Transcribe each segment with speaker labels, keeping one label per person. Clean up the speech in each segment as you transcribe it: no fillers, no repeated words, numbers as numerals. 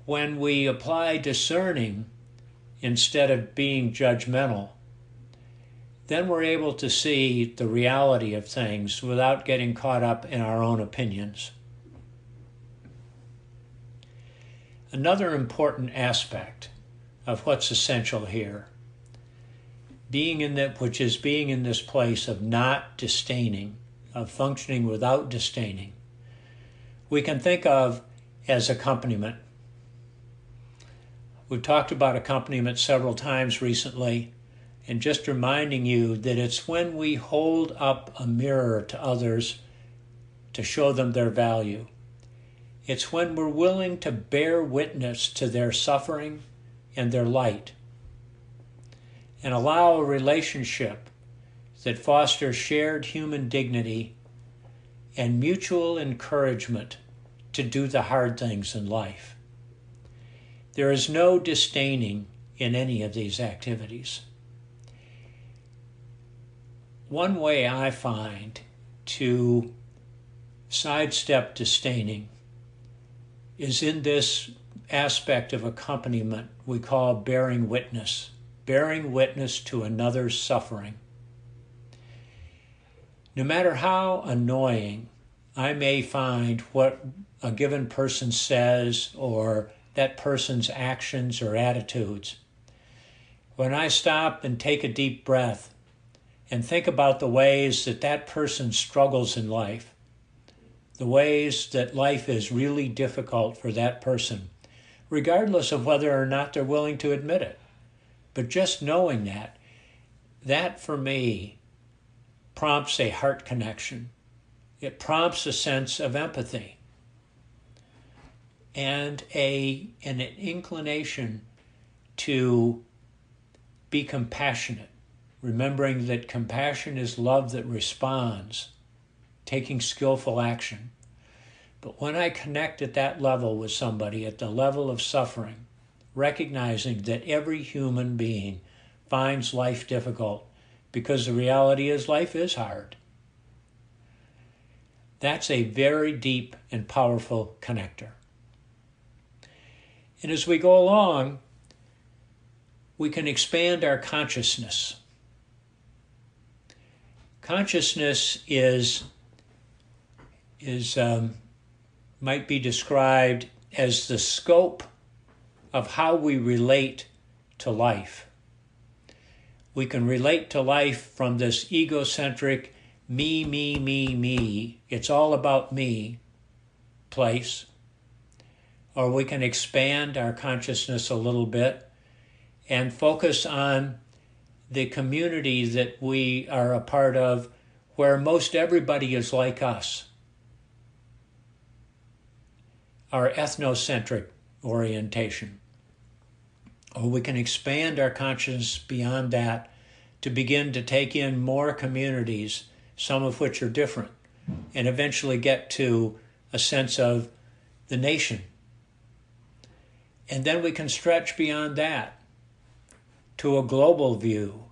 Speaker 1: When we apply discerning instead of being judgmental, then we're able to see the reality of things without getting caught up in our own opinions. Another important aspect of what's essential here, which is being in this place of not disdaining, of functioning without disdaining, we can think of as accompaniment. We've talked about accompaniment several times recently, and just reminding you that it's when we hold up a mirror to others to show them their value. It's when we're willing to bear witness to their suffering and their light, and allow a relationship that fosters shared human dignity and mutual encouragement to do the hard things in life. There is no disdaining in any of these activities. One way I find to sidestep disdaining is in this aspect of accompaniment we call bearing witness to another's suffering. No matter how annoying I may find what a given person says or that person's actions or attitudes, when I stop and take a deep breath and think about the ways that that person struggles in life, the ways that life is really difficult for that person, regardless of whether or not they're willing to admit it. But just knowing that for me prompts a heart connection. It prompts a sense of empathy and an inclination to be compassionate, remembering that compassion is love that responds, taking skillful action. But when I connect at that level with somebody, at the level of suffering, recognizing that every human being finds life difficult because the reality is life is hard, that's a very deep and powerful connector. And as we go along, we can expand our consciousness. Consciousness might be described as the scope of how we relate to life. We can relate to life from this egocentric me, it's all about me place, or we can expand our consciousness a little bit and focus on the community that we are a part of, where most everybody is like us. Our ethnocentric orientation. Or we can expand our consciousness beyond that to begin to take in more communities, some of which are different, and eventually get to a sense of the nation. And then we can stretch beyond that to a global view,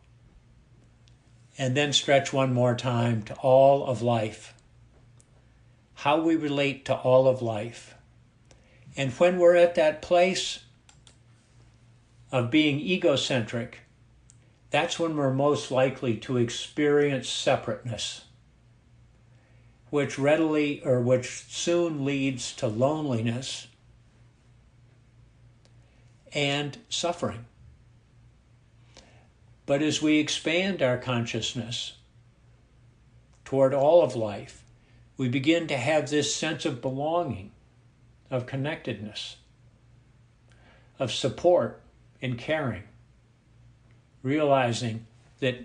Speaker 1: and then stretch one more time to all of life. How we relate to all of life. And when we're at that place of being egocentric, that's when we're most likely to experience separateness, which soon leads to loneliness and suffering. But as we expand our consciousness toward all of life, we begin to have this sense of belonging, of connectedness, of support and caring, realizing that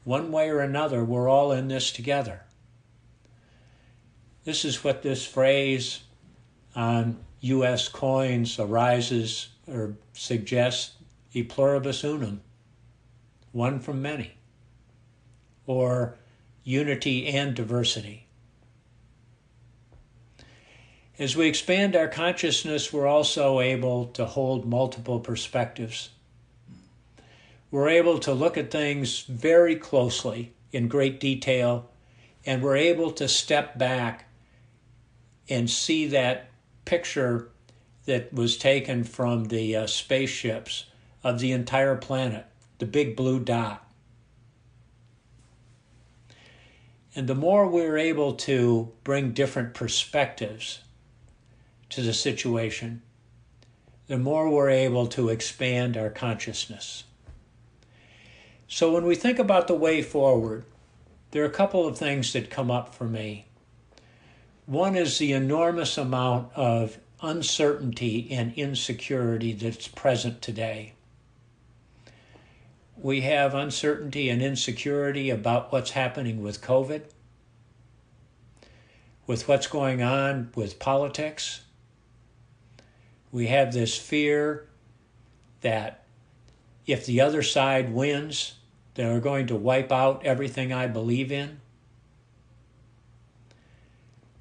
Speaker 1: one way or another we're all in this together. This is what this phrase on U.S. coins arises or suggests, e pluribus unum, one from many, or unity and diversity. As we expand our consciousness, we're also able to hold multiple perspectives. We're able to look at things very closely in great detail, and we're able to step back and see that picture that was taken from the spaceships of the entire planet, the big blue dot. And the more we're able to bring different perspectives to the situation, the more we're able to expand our consciousness. So when we think about the way forward, there are a couple of things that come up for me. One is the enormous amount of uncertainty and insecurity that's present today. We have uncertainty and insecurity about what's happening with COVID, with what's going on with politics. We have this fear that if the other side wins, they're going to wipe out everything I believe in.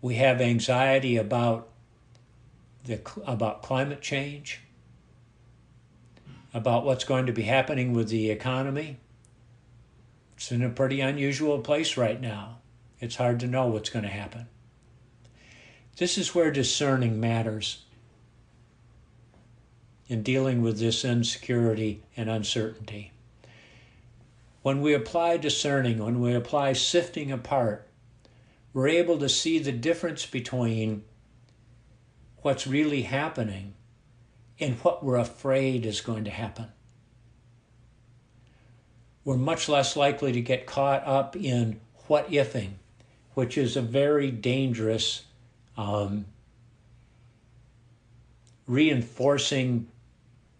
Speaker 1: We have anxiety about climate change, about what's going to be happening with the economy. It's in a pretty unusual place right now. It's hard to know what's going to happen. This is where discerning matters in dealing with this insecurity and uncertainty. When we apply discerning, when we apply sifting apart, we're able to see the difference between what's really happening and what we're afraid is going to happen. We're much less likely to get caught up in what-ifing, which is a very dangerous reinforcing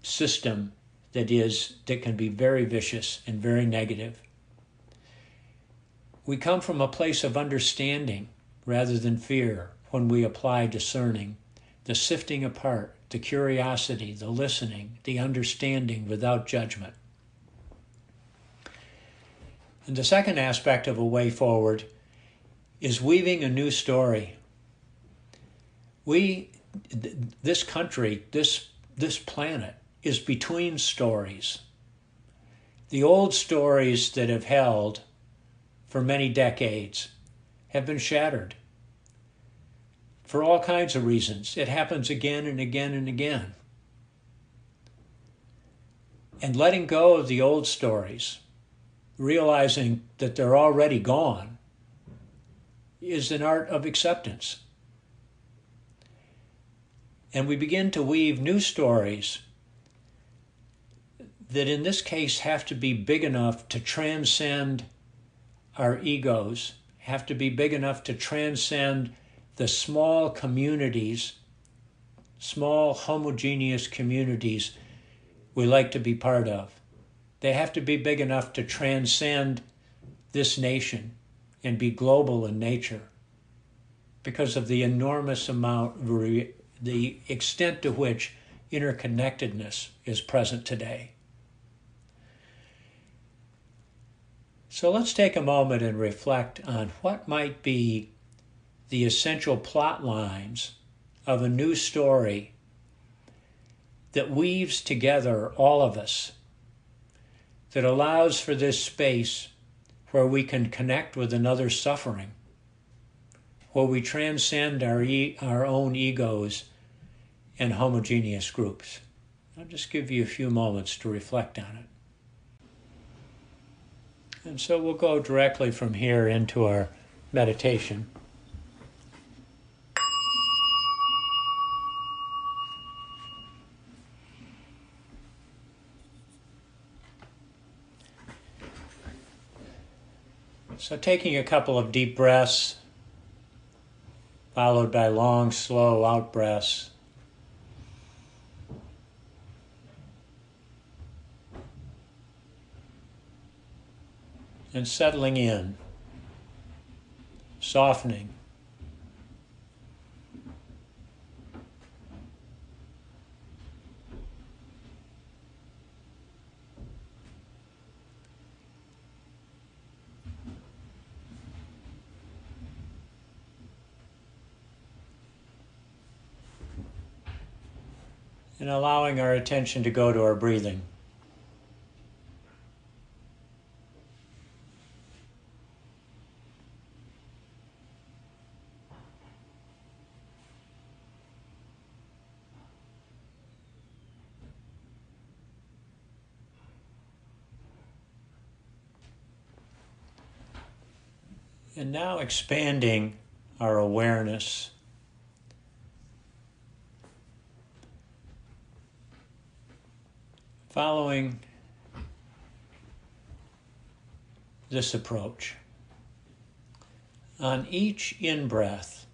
Speaker 1: system that can be very vicious and very negative. We come from a place of understanding rather than fear when we apply discerning, the sifting apart, the curiosity, the listening, the understanding without judgment. And the second aspect of a way forward is weaving a new story. This country, this planet is between stories. The old stories that have held for many decades have been shattered for all kinds of reasons. It happens again and again and again. And letting go of the old stories, realizing that they're already gone, is an art of acceptance. And we begin to weave new stories that in this case have to be big enough to transcend our egos, have to be big enough to transcend the small communities, small homogeneous communities we like to be part of. They have to be big enough to transcend this nation and be global in nature because of the enormous amount, the extent to which interconnectedness is present today. So let's take a moment and reflect on what might be the essential plot lines of a new story that weaves together all of us, that allows for this space where we can connect with another's suffering, where we transcend our own egos and homogeneous groups. I'll just give you a few moments to reflect on it. And so we'll go directly from here into our meditation. So taking a couple of deep breaths, followed by long, slow out breaths. And settling in, softening. And allowing our attention to go to our breathing. And now expanding our awareness following this approach. On each in-breath,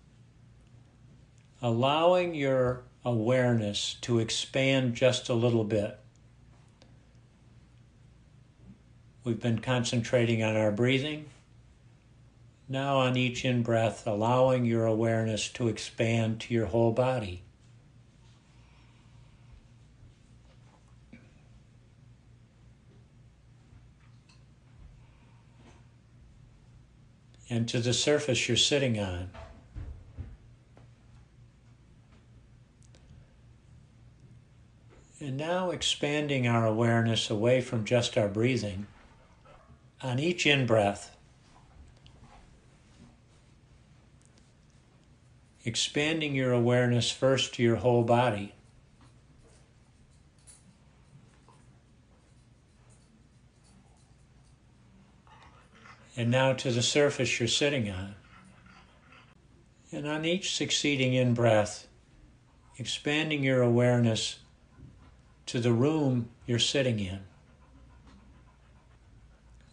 Speaker 1: allowing your awareness to expand just a little bit. We've been concentrating on our breathing. Now on each in-breath, allowing your awareness to expand to your whole body. And to the surface you're sitting on. And now expanding our awareness away from just our breathing. On each in-breath, expanding your awareness first to your whole body. And now to the surface you're sitting on. And on each succeeding in-breath, expanding your awareness to the room you're sitting in.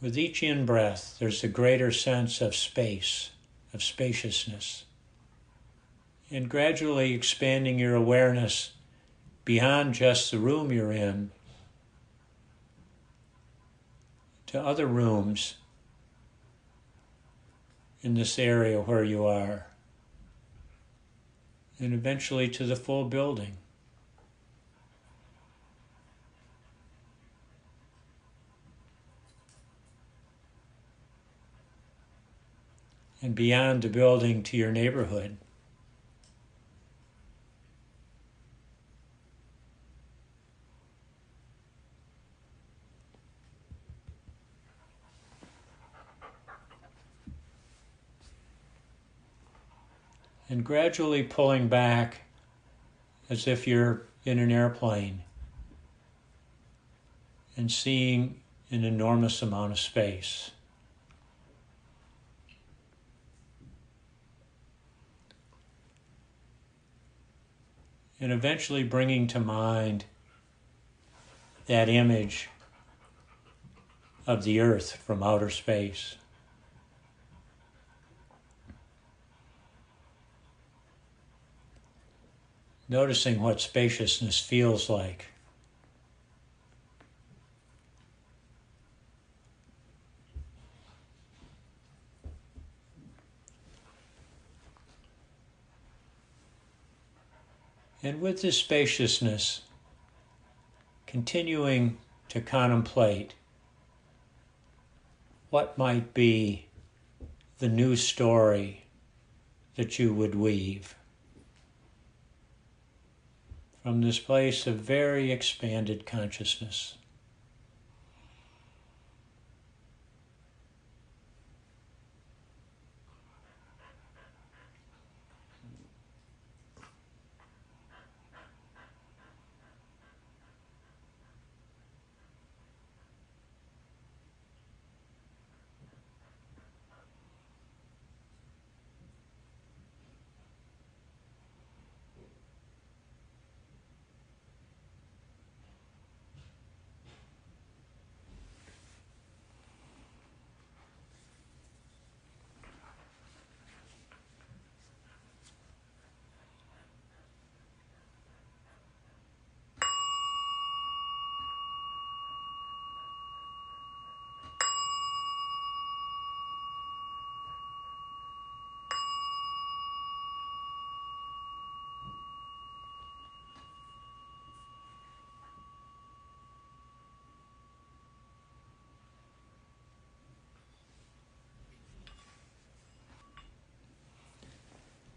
Speaker 1: With each in-breath, there's a greater sense of space, of spaciousness. And gradually expanding your awareness beyond just the room you're in to other rooms in this area where you are, and eventually to the full building. And beyond the building to your neighborhood. And gradually pulling back as if you're in an airplane and seeing an enormous amount of space. And eventually bringing to mind that image of the earth from outer space. Noticing what spaciousness feels like. And with this spaciousness, continuing to contemplate what might be the new story that you would weave from this place of very expanded consciousness.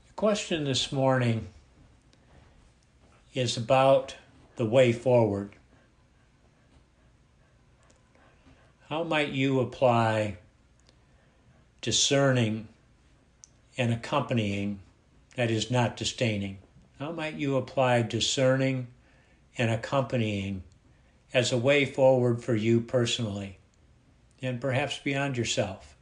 Speaker 1: The question this morning is about the way forward. How might you apply discerning and accompanying, that is not disdaining? How might you apply discerning and accompanying as a way forward for you personally and perhaps beyond yourself?